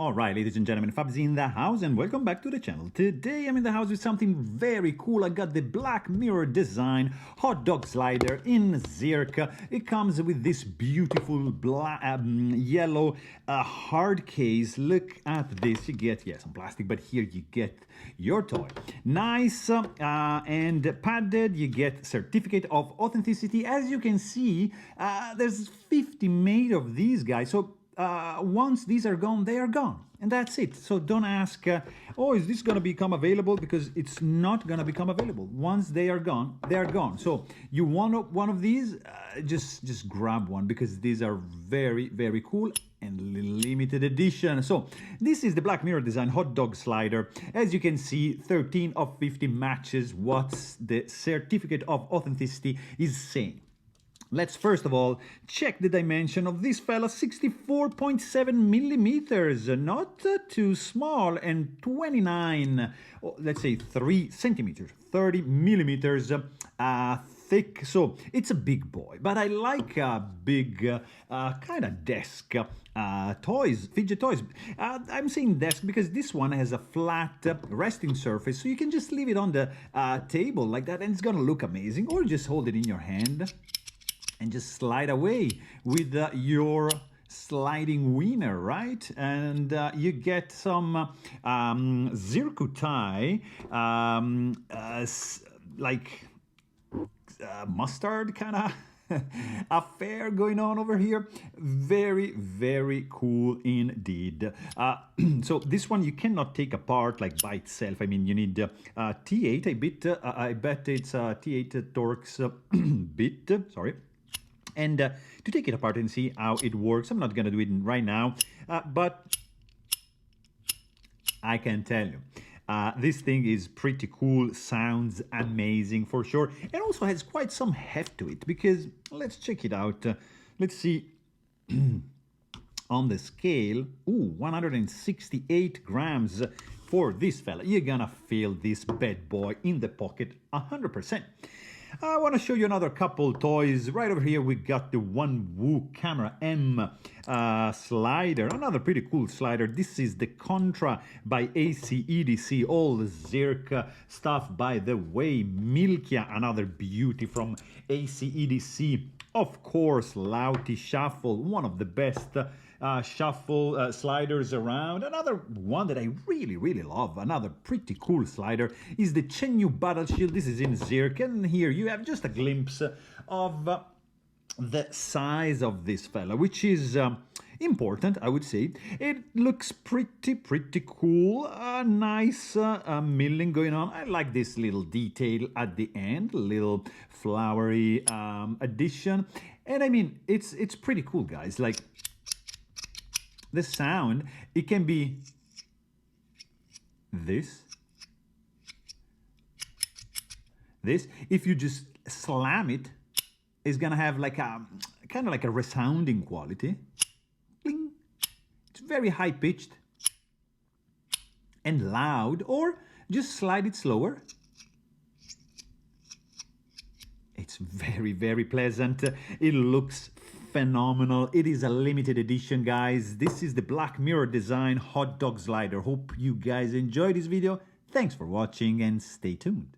Alright, ladies and gentlemen, Fabs in the house and welcome back to the channel. Today I'm in the house with something very cool. I got the Black Mirror design hot dog slider in Zirc. It comes with this beautiful yellow hard case. Look at this. You get, some plastic, but here you get your toy. Nice and padded. You get certificate of authenticity. As you can see, there's 50 made of these guys. So once these are gone, they are gone. And that's it. So don't ask, oh, is this going to become available? Because it's not going to become available. Once they are gone, they are gone. So you want one of these, just grab one because these are very, very cool and limited edition. So this is the Black Mirror design hot dog slider. As you can see, 13 of 50 matches what the certificate of authenticity is saying. Let's first of all check the dimension of this fella, 64.7 millimeters, not too small, and 29, let's say 3 centimeters, 30 millimeters thick. So it's a big boy, but I like big kind of desk toys, fidget toys. I'm saying desk because this one has a flat resting surface, so you can just leave it on the table like that and it's gonna look amazing, or just hold it in your hand and just slide away with your sliding wiener, right? And you get some Zirc tie, like mustard kind of affair going on over here. Very, very cool indeed. So this one you cannot take apart like by itself. I mean, you need T8, I bet it's T8 Torx bit, sorry. And to take it apart and see how it works, I'm not going to do it right now, but I can tell you, this thing is pretty cool, sounds amazing for sure, and also has quite some heft to it, because let's check it out. Let's see, on the scale, 168 grams for this fella. You're gonna feel this bad boy in the pocket 100%. I want to show you another couple toys. Right over here we got the One Camera M slider, another pretty cool slider. This is the Contra by ACEDC, all Zirc stuff by the way. Milkia, another beauty from ACEDC. Of course, Lauti Shuffle, one of the best shuffle sliders around. Another one that I really love, another pretty cool slider, is the Chenyu Battle Shield. This is in Zirc, and here you have just a glimpse of the size of this fella, which is important, I would say. It looks pretty cool. Nice milling going on. I like this little detail at the end, little flowery addition. And I mean, it's pretty cool, guys. Like, the sound, it can be this. If you just slam it, it's gonna have like a kind of like a resounding quality. Bling. It's very high pitched and loud, or just slide it slower. It's very pleasant. It looks phenomenal. It is a limited edition, guys. This is the Black Mirror design hot dog slider. Hope you guys enjoyed this video. Thanks for watching and stay tuned.